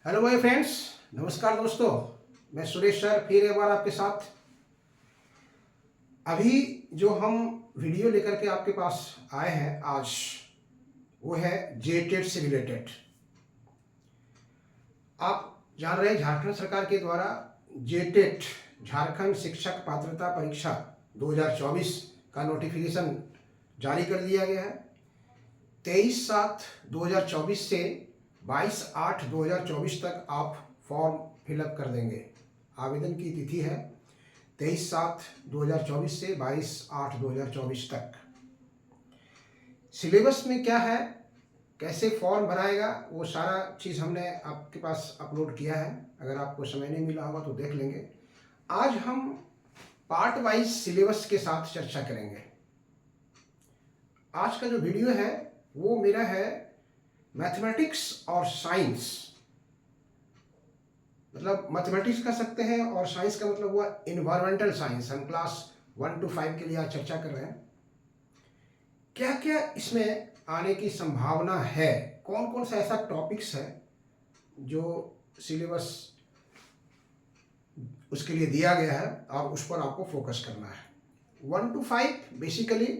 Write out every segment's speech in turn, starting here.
Hello my friends, नमस्कार दोस्तों। मैं सुरेश सर फिर एक बार आपके साथ। अभी जो हम वीडियो लेकर के आपके पास आए हैं आज, वो है जेटेट से रिलेटेड। आप जान रहे हैं झारखंड सरकार के द्वारा जेटेट झारखंड शिक्षक पात्रता परीक्षा 2024 का नोटिफिकेशन जारी कर दिया गया है। 23/7/2024 से 22/8/2024 तक आप फॉर्म फिलअप कर देंगे। आवेदन की तिथि है 23/7/2024 से 22/8/2024 तक। सिलेबस में क्या है, कैसे फॉर्म भराएगा, वो सारा चीज़ हमने आपके पास अपलोड किया है। अगर आपको समय नहीं मिला होगा तो देख लेंगे। आज हम पार्ट वाइज सिलेबस के साथ चर्चा करेंगे। आज का जो वीडियो है वो मेरा है मैथमेटिक्स और साइंस, मतलब मैथमेटिक्स कह सकते हैं और साइंस का मतलब हुआ इन्वायरमेंटल साइंस। हम क्लास 1 to 5 के लिए आज चर्चा कर रहे हैं। क्या क्या इसमें आने की संभावना है, कौन कौन सा ऐसा टॉपिक्स है जो सिलेबस उसके लिए दिया गया है और उस पर आपको फोकस करना है। 1 to 5 बेसिकली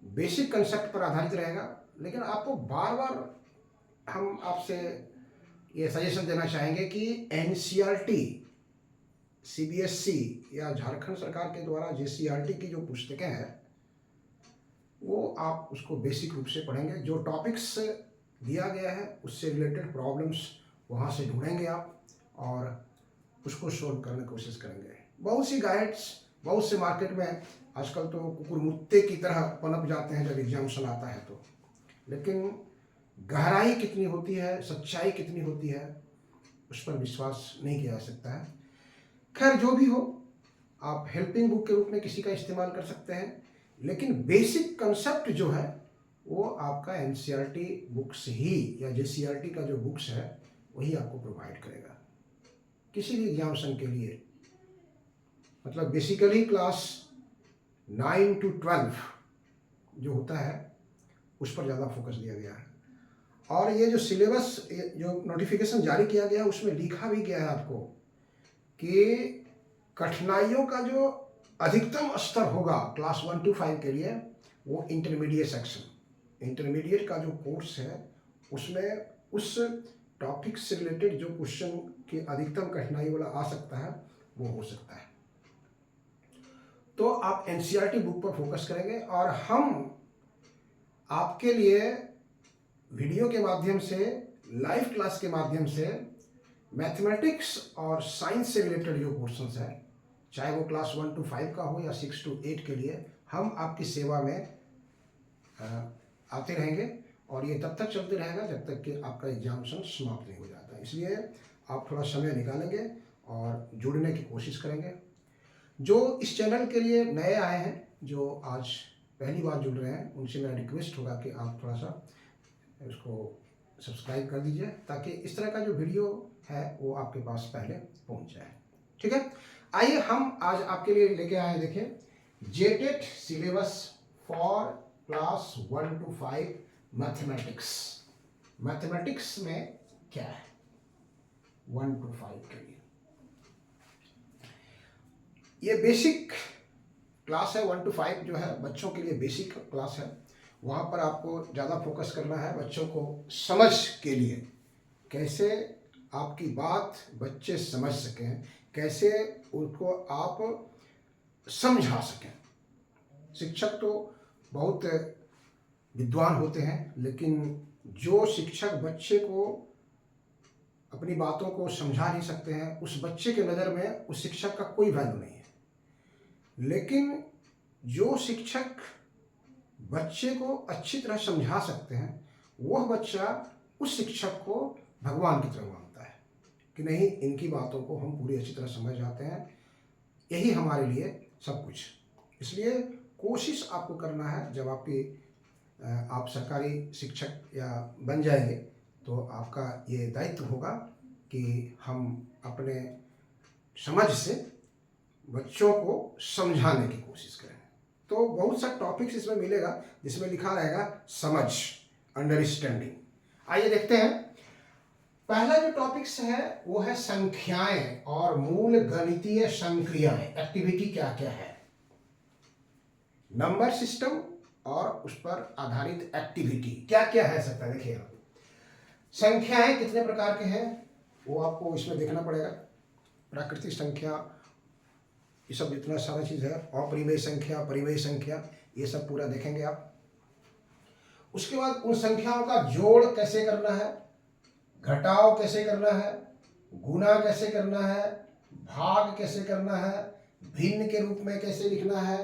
बेसिक कंसेप्ट पर आधारित रहेगा, लेकिन आपको बार बार हम आपसे ये सजेशन देना चाहेंगे कि एनसीईआरटी, सीबीएसई या झारखंड सरकार के द्वारा जेसीईआरटी की जो पुस्तकें हैं वो आप उसको बेसिक रूप से पढ़ेंगे। जो टॉपिक्स दिया गया है उससे रिलेटेड प्रॉब्लम्स वहाँ से ढूंढेंगे आप और उसको सोल्व करने की कोशिश करेंगे। बहुत सी गाइड्स, बहुत से मार्केट में आजकल तो कुकुर मुत्ते की तरह पनप जाते हैं जब एग्जामिनेशन आता है तो, लेकिन गहराई कितनी होती है, सच्चाई कितनी होती है, उस पर विश्वास नहीं किया जा सकता है। खैर जो भी हो, आप हेल्पिंग बुक के रूप में किसी का इस्तेमाल कर सकते हैं, लेकिन बेसिक कंसेप्ट जो है वो आपका एनसीईआरटी बुक्स ही या जेसीईआरटी का जो बुक्स है वही आपको प्रोवाइड करेगा किसी भी एग्जामिनेशन के लिए। मतलब बेसिकली क्लास 9 to 12 जो होता है उस पर ज़्यादा फोकस दिया गया है। और ये जो सिलेबस, जो नोटिफिकेशन जारी किया गया उसमें लिखा भी गया है आपको कि कठिनाइयों का जो अधिकतम स्तर होगा क्लास 1 to 5 के लिए वो इंटरमीडिएट सेक्शन, इंटरमीडिएट का जो कोर्स है उसमें उस टॉपिक से रिलेटेड जो क्वेश्चन की अधिकतम कठिनाई वाला आ सकता है वो हो सकता है। तो आप एनसीईआरटी बुक पर फोकस करेंगे और हम आपके लिए वीडियो के माध्यम से, लाइव क्लास के माध्यम से मैथमेटिक्स और साइंस से रिलेटेड जो क्वेश्चंस है, चाहे वो क्लास 1 to 5 का हो या 6 to 8 के लिए, हम आपकी सेवा में आते रहेंगे और ये तब तक चलते रहेगा जब तक कि आपका एग्जामिनेशन समाप्त नहीं हो जाता। इसलिए आप थोड़ा समय निकालेंगे और जुड़ने की कोशिश करेंगे। जो इस चैनल के लिए नए आए हैं, जो आज पहली बार जुड़ रहे हैं, उनसे मेरा रिक्वेस्ट होगा कि आप थोड़ा सा इसको सब्सक्राइब कर दीजिए ताकि इस तरह का जो वीडियो है वो आपके पास पहले पहुंच जाए। ठीक है, आइए हम आज आपके लिए लेके आए, देखें JTET syllabus for class 1 to 5 mathematics. Mathematics में क्या है 1 to 5 के लिए। ये बेसिक क्लास है। 1 to 5 जो है बच्चों के लिए बेसिक क्लास है। वहाँ पर आपको ज़्यादा फोकस करना है बच्चों को समझ के लिए, कैसे आपकी बात बच्चे समझ सकें, कैसे उनको आप समझा सकें। शिक्षक तो बहुत विद्वान होते हैं, लेकिन जो शिक्षक बच्चे को अपनी बातों को समझा नहीं सकते हैं, उस बच्चे के नज़र में उस शिक्षक का कोई वैल्यू नहीं है। लेकिन जो शिक्षक बच्चे को अच्छी तरह समझा सकते हैं, वह बच्चा उस शिक्षक को भगवान की तरह मानता है कि नहीं, इनकी बातों को हम पूरी अच्छी तरह समझ जाते हैं, यही हमारे लिए सब कुछ। इसलिए कोशिश आपको करना है, जब आप सरकारी शिक्षक या बन जाएंगे तो आपका ये दायित्व होगा कि हम अपने समझ से बच्चों को समझाने की कोशिश करें। तो बहुत सा टॉपिक्स इसमें मिलेगा जिसमें लिखा रहेगा समझ, अंडरस्टैंडिंग। आइए देखते हैं। पहला जो टॉपिक्स है वो है संख्याएं और मूल गणितीय संक्रियाएं। एक्टिविटी क्या क्या है, नंबर सिस्टम और उस पर आधारित एक्टिविटी क्या क्या है सकता है। देखिए, संख्याएं कितने प्रकार के हैं वो आपको इसमें देखना पड़ेगा। प्राकृतिक संख्या, ये सब इतना सारा चीज़ है, अपरिमेय संख्या, परिमेय संख्या, ये सब पूरा देखेंगे आप। उसके बाद उन संख्याओं का जोड़ कैसे करना है, घटाव कैसे करना है, गुणा कैसे करना है, भाग कैसे करना है, भिन्न के रूप में कैसे लिखना है,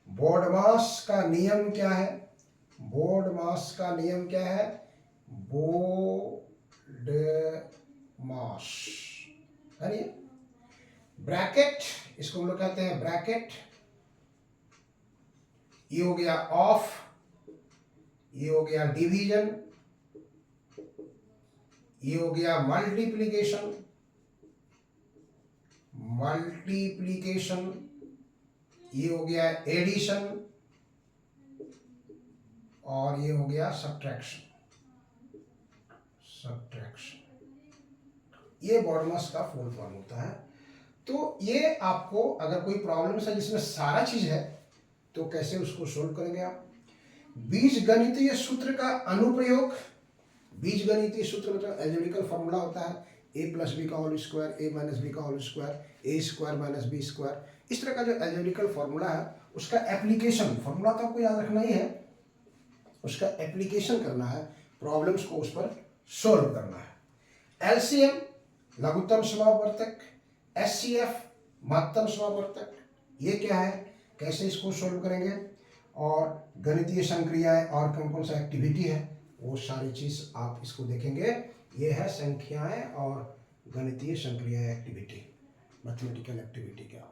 बोर्डमास का नियम क्या है, बोर्डमास का नियम क्या है, बोर्डमास है ये। ब्रैकेट, इसको हम लोग कहते हैं ब्रैकेट। ये हो गया ऑफ, ये हो गया डिवीजन, ये हो गया मल्टीप्लिकेशन, ये हो गया एडिशन, और ये हो गया सब्ट्रैक्शन। ये बॉडमास का फुल फॉर्म होता है। तो ये आपको अगर कोई प्रॉब्लम है जिसमें सारा चीज है तो कैसे उसको सोल्व करेंगे आप। बीज गणितीय सूत्र का अनुप्रयोग, बीज गणितीय सूत्र मतलब एल्जेब्रिकल फॉर्मूला होता है a + b का होल स्क्वायर, a - b का whole square, a² - b square. इस तरह का जो एल्जेब्रिकल फॉर्मूला है उसका एप्लीकेशन, फॉर्मूला तो आपको याद रखना ही है, उसका एप्लीकेशन करना है, प्रॉब्लम्स को उस पर सोल्व करना है। एलसीएम लघुत्तम समापवर्तक, एचसीएफ महत्तम समापवर्तक, ये क्या है, कैसे इसको सोल्व करेंगे, और गणितीय संक्रियाएं और कौन कौन सा एक्टिविटी है, वो सारी चीज आप इसको देखेंगे। ये है संख्याएं और गणितीय संक्रियाएं एक्टिविटी, मैथमेटिकल एक्टिविटी क्या हो।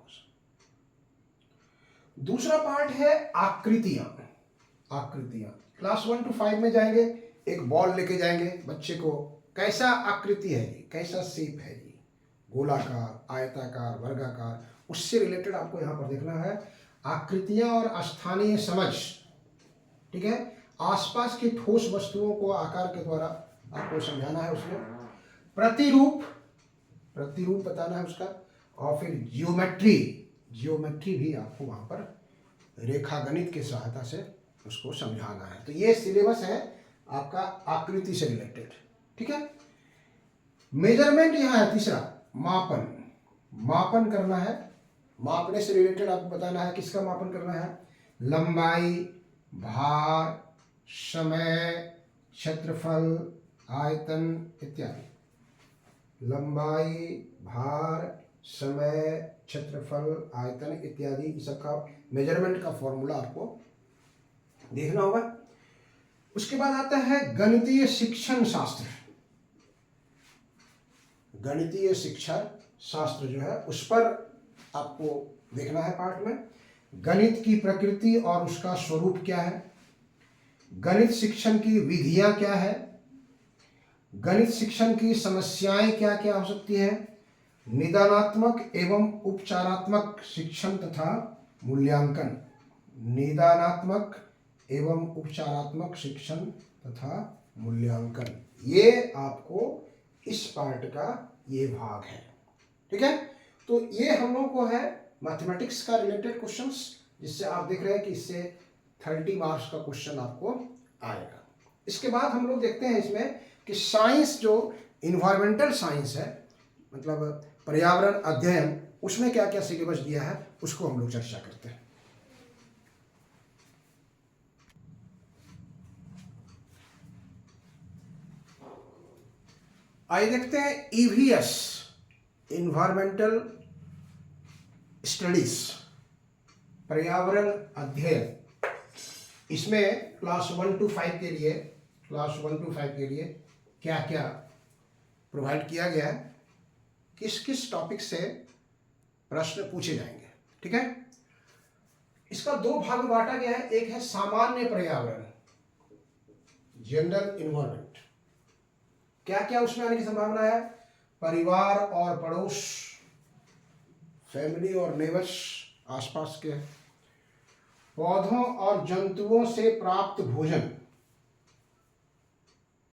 दूसरा पार्ट है आकृतियां। आकृतियां क्लास 1 to 5 में जाएंगे, एक बॉल लेके जाएंगे बच्चे को, कैसा आकृति है जी, कैसा शेप है जी, गोलाकार, आयताकार, वर्गाकार, उससे रिलेटेड आपको यहाँ पर देखना है। आकृतियां और स्थानीय समझ, ठीक है, आसपास की ठोस वस्तुओं को आकार के द्वारा आपको समझाना है। उसमें प्रतिरूप, प्रतिरूप बताना है उसका, और फिर जियोमेट्री, जियोमेट्री भी आपको वहां पर रेखा गणित की सहायता से उसको समझाना है। तो ये सिलेबस है आपका आकृति से रिलेटेड, ठीक है। मेजरमेंट यहाँ है तीसरा, मापन, मापन करना है, मापने से रिलेटेड आपको बताना है किसका मापन करना है, लंबाई, भार, समय, क्षेत्रफल, आयतन इत्यादि। लंबाई, भार, समय, क्षेत्रफल, आयतन इत्यादि, इस सब का मेजरमेंट का फॉर्मूला आपको देखना होगा। उसके बाद आता है गणितीय शिक्षण शास्त्र। गणितीय शिक्षण शास्त्र जो है उस पर आपको देखना है पार्ट में। गणित की प्रकृति और उसका स्वरूप क्या है, गणित शिक्षण की विधियां क्या है, गणित शिक्षण की समस्याएं क्या क्या हो सकती है, निदानात्मक एवं उपचारात्मक शिक्षण तथा मूल्यांकन, निदानात्मक एवं उपचारात्मक शिक्षण तथा मूल्यांकन, ये आपको इस पार्ट का ये भाग है, ठीक है। तो ये हम लोग को है मैथमेटिक्स का रिलेटेड क्वेश्चंस, जिससे आप देख रहे हैं कि इससे 30 मार्क्स का क्वेश्चन आपको आएगा। इसके बाद हम लोग देखते हैं इसमें कि साइंस जो इन्वायरमेंटल साइंस है, मतलब पर्यावरण अध्ययन, उसमें क्या क्या सिलेबस दिया है उसको हम लोग चर्चा करते हैं। आइए देखते हैं ईवीएस, इन्वायरमेंटल स्टडीज, पर्यावरण अध्ययन। इसमें क्लास 1 to 5 के लिए, क्लास 1 to 5 के लिए क्या क्या प्रोवाइड किया गया है, किस किस टॉपिक से प्रश्न पूछे जाएंगे, ठीक है। इसका दो भाग में बांटा गया है, एक है सामान्य पर्यावरण, जनरल इन्वायरमेंट, क्या क्या उसमें आने की संभावना है, परिवार और पड़ोस, फैमिली और नेबर्स, आसपास के, पौधों और जंतुओं से प्राप्त भोजन,